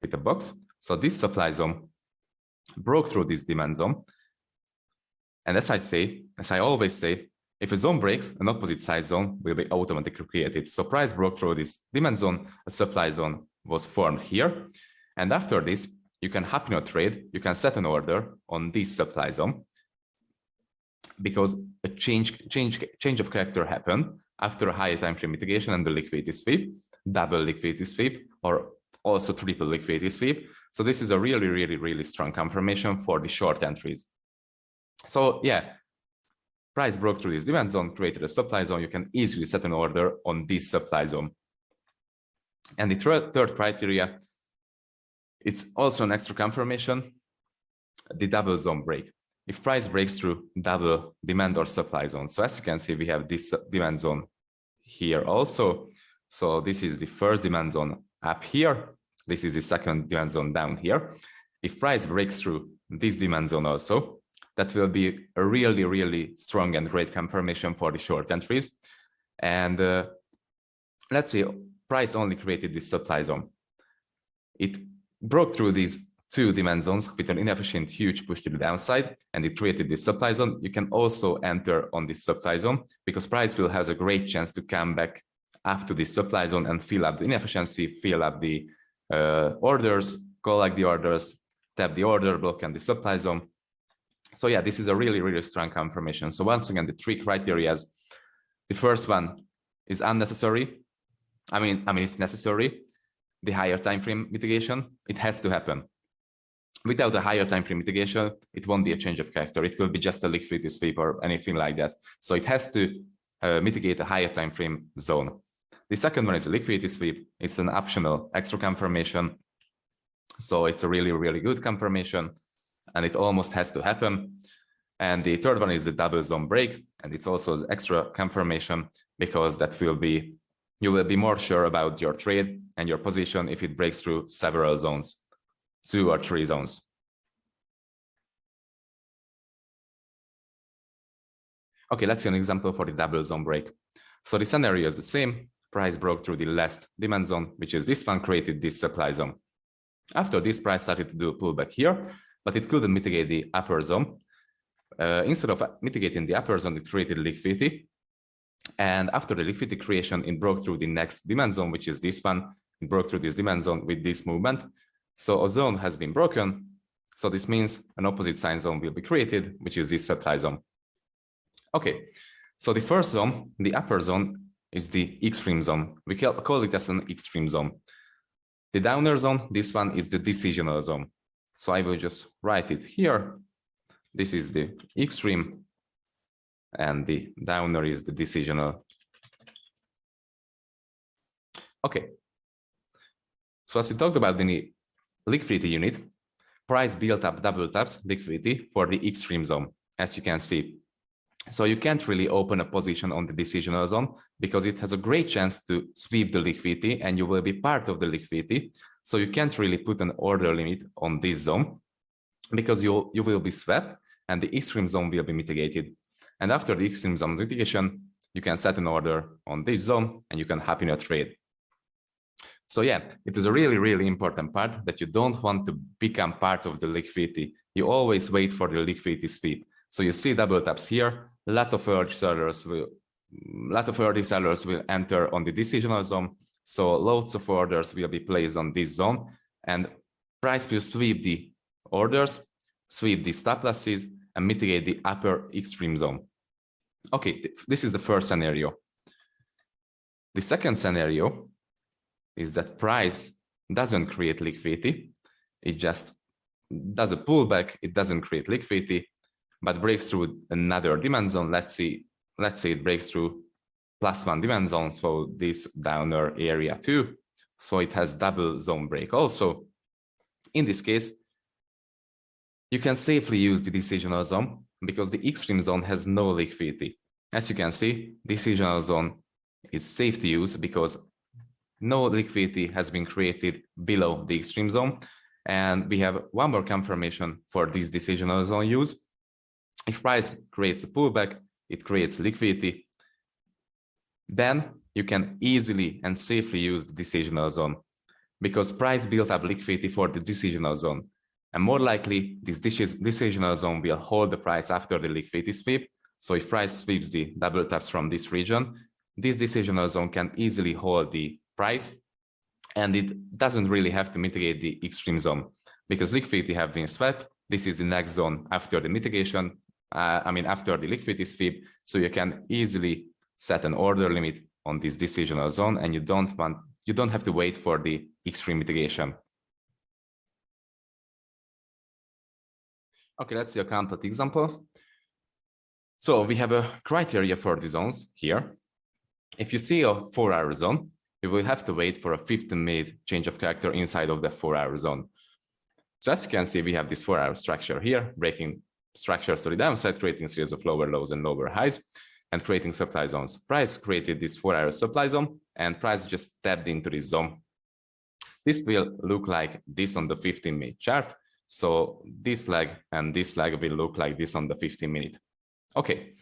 with a box. So this supply zone broke through this demand zone. And as I always say, if a zone breaks, an opposite side zone will be automatically created. So price broke through this demand zone, a supply zone was formed here. And after this, you can happy not trade, you can set an order on this supply zone because a change of character happened after a higher time frame mitigation and the liquidity sweep, double liquidity sweep, or also triple liquidity sweep. So this is a really strong confirmation for the short entries. So yeah, price broke through this demand zone, created a supply zone. You can easily set an order on this supply zone. And the third criteria, it's also an extra confirmation, the double zone break. If price breaks through double demand or supply zone. So as you can see, we have this demand zone here also. So this is the first demand zone up here. This is the second demand zone down here. If price breaks through this demand zone also, that will be a really strong and great confirmation for the short entries. And let's say price only created this supply zone. It broke through these two demand zones with an inefficient huge push to the downside, and it created this supply zone. You can also enter on this supply zone because price will have a great chance to come back after this supply zone and fill up the inefficiency, fill up the orders, collect the orders, tap the order block and the supply zone. So yeah, this is a really strong confirmation. So once again, the three criteria. The first one is unnecessary. I mean, it's necessary. The higher time frame mitigation, it has to happen. Without a higher time frame mitigation, it won't be a change of character. It will be just a liquidity sweep or anything like that. So it has to mitigate a higher time frame zone. The second one is a liquidity sweep. It's an optional extra confirmation. So it's a really good confirmation, and it almost has to happen. And the third one is the double zone break, and it's also an extra confirmation because that will be, you will be more sure about your trade and your position if it breaks through several zones, 2 or 3 zones. Okay, let's see an example for the double zone break. So the scenario is the same. Price broke through the last demand zone, which is this one, created this supply zone. After this, price started to do a pullback here, but it couldn't mitigate the upper zone. Instead of mitigating the upper zone, it created liquidity. And after the liquidity creation, it broke through the next demand zone, which is this one. It broke through this demand zone with this movement. So a zone has been broken. So this means an opposite sign zone will be created, which is this supply zone. Okay, so the first zone, the upper zone, is the extreme zone. We call it as an extreme zone. The downer zone, this one is the decisional zone. So I will just write it here. This is the extreme, and the downer is the decisional. Okay. So as we talked about the liquidity unit, price built up double taps liquidity for the extreme zone, as you can see. So you can't really open a position on the decisional zone because it has a great chance to sweep the liquidity and you will be part of the liquidity. So you can't really put an order limit on this zone because you will be swept and the extreme zone will be mitigated. And after the extreme zone mitigation, you can set an order on this zone and you can happy not trade. So yeah, it is a really important part that you don't want to become part of the liquidity. You always wait for the liquidity sweep. So you see double taps here. A lot of early sellers will enter on the decisional zone. So loads of orders will be placed on this zone, and price will sweep the orders, sweep the stop losses, and mitigate the upper extreme zone. Okay, this is the first scenario. The second scenario is that price doesn't create liquidity. It just does a pullback. It doesn't create liquidity, but breaks through another demand zone. Let's say it breaks through +1 demand zone, so this downer area too. So it has double zone break also. In this case, you can safely use the decisional zone because the extreme zone has no liquidity. As you can see, decisional zone is safe to use because no liquidity has been created below the extreme zone. And we have one more confirmation for this decisional zone use. If price creates a pullback, it creates liquidity, then you can easily and safely use the decisional zone. because price built up liquidity for the decisional zone. And more likely, this decisional zone will hold the price after the liquidity sweep. So if price sweeps the double taps from this region, this decisional zone can easily hold the price, and it doesn't really have to mitigate the extreme zone because liquidity have been swept. This is the next zone after the mitigation, after the liquidity sweep. So you can easily set an order limit on this decisional zone, and you don't have to wait for the extreme mitigation. Okay, let's see a complete example. So we have a criteria for the zones here. If you see a 4-hour zone, you will have to wait for a 15-minute change of character inside of the 4-hour zone. So as you can see, we have this 4-hour structure here, breaking structures to the downside, creating a series of lower lows and lower highs, and creating supply zones. Price created this 4-hour supply zone, and price just tapped into this zone. This will look like this on the 15-minute chart. So this leg and this leg will look like this on the 15-minute. Okay,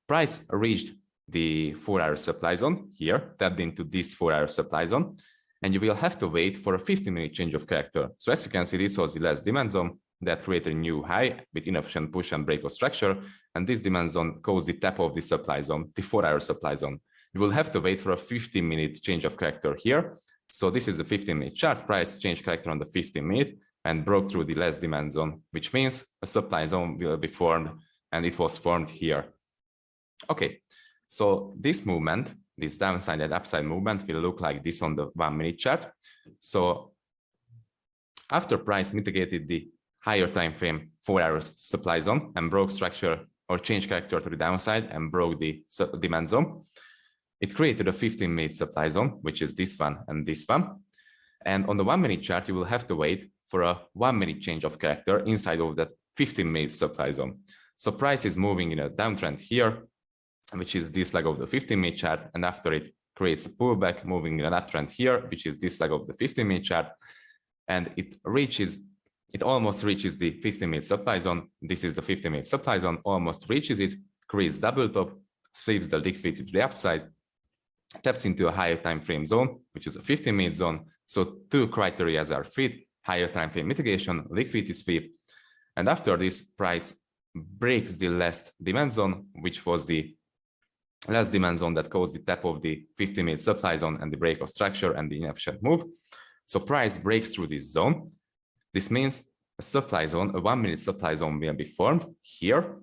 price reached the 4-hour supply zone here, tapped into this 4-hour supply zone, and you will have to wait for a 15-minute change of character. So as you can see, this was the last demand zone that created a new high with inefficient push and break of structure, and this demand zone caused the tap of the supply zone, the 4-hour supply zone. You will have to wait for a 15-minute change of character here. So this is the 15-minute chart, price changed character on the 15-minute and broke through the last demand zone, which means a supply zone will be formed, and it was formed here. Okay, so this movement, this downside and upside movement will look like this on the 1-minute chart. So after price mitigated the higher time frame 4-hour supply zone and broke structure or changed character to the downside and broke the demand zone, it created a 15-minute supply zone, which is this one and this one. And on the 1-minute chart, you will have to wait for a 1-minute change of character inside of that 15-minute supply zone. So price is moving in a downtrend here, which is this leg of the 15-minute chart, and after it creates a pullback moving in an uptrend here, which is this leg of the 15-minute chart, and it almost reaches the 15-minute supply zone. This is the 15-minute supply zone, almost reaches it, creates double top, sweeps the liquidity to the upside, taps into a higher time frame zone, which is a 15-minute zone. So two criteria are fit: higher time frame mitigation, liquidity sweep, and after this, price breaks the last demand zone, which was the last demand zone that caused the tap of the 15-minute supply zone and the break of structure and the inefficient move. So price breaks through this zone. This means a supply zone, a 1-minute supply zone will be formed here,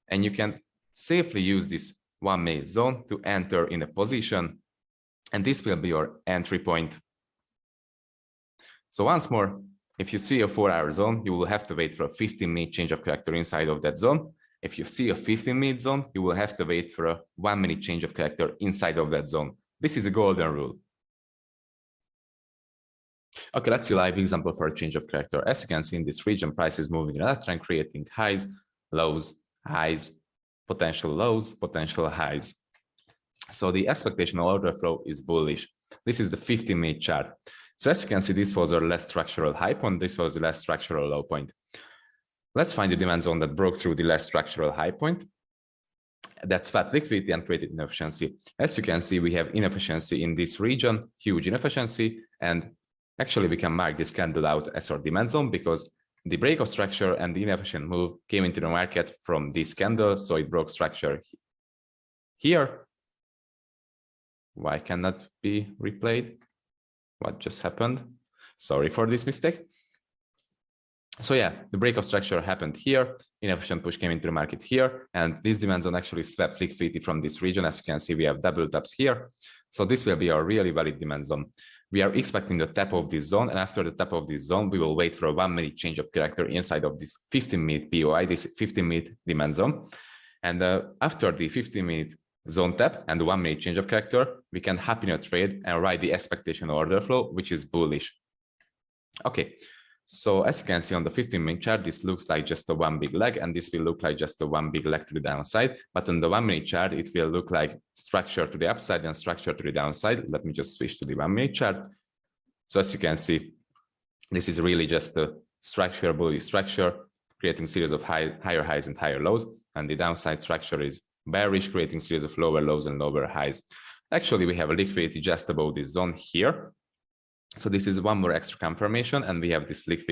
and you can safely use this 1-minute zone to enter in a position, and this will be your entry point. So once more, if you see a 4-hour zone, you will have to wait for a 15-minute change of character inside of that zone. If you see a 15-minute zone, you will have to wait for a 1-minute change of character inside of that zone. This is a golden rule. Okay, let's see a live example for a change of character. As you can see in this region, price is moving in an uptrend, creating highs, lows, highs, potential lows, potential highs. So the expectational order flow is bullish. This is the 15-minute chart. So as you can see, this was our last structural high point. This was the last structural low point. Let's find the demand zone that broke through the last structural high point. That swept liquidity and created inefficiency. As you can see, we have inefficiency in this region, huge inefficiency. And actually, we can mark this candle out as our demand zone because the break of structure and the inefficient move came into the market from this candle. So it broke structure here. Why cannot be replayed? What just happened? Sorry for this mistake. So yeah, the break of structure happened here. Inefficient push came into the market here. And this demand zone actually swept liquidity from this region. As you can see, we have double taps here. So this will be a really valid demand zone. We are expecting the tap of this zone. And after the tap of this zone, we will wait for a 1-minute change of character inside of this 15-minute POI, this 15-minute demand zone. And after the 15-minute zone tap and the 1-minute change of character, we can hop in a trade and ride the expectation order flow, which is bullish. Okay, so as you can see on the 15-minute chart, this looks like just a one big leg, and this will look like just a one big leg to the downside. But on the 1-minute chart, it will look like structure to the upside and structure to the downside. Let me just switch to the 1-minute chart. So as you can see, this is really just a structure, bullish structure, creating series of higher highs and higher lows, and the downside structure is bearish, creating series of lower lows and lower highs. Actually, we have a liquidity just above this zone here. So this is one more extra confirmation, and we have this liquid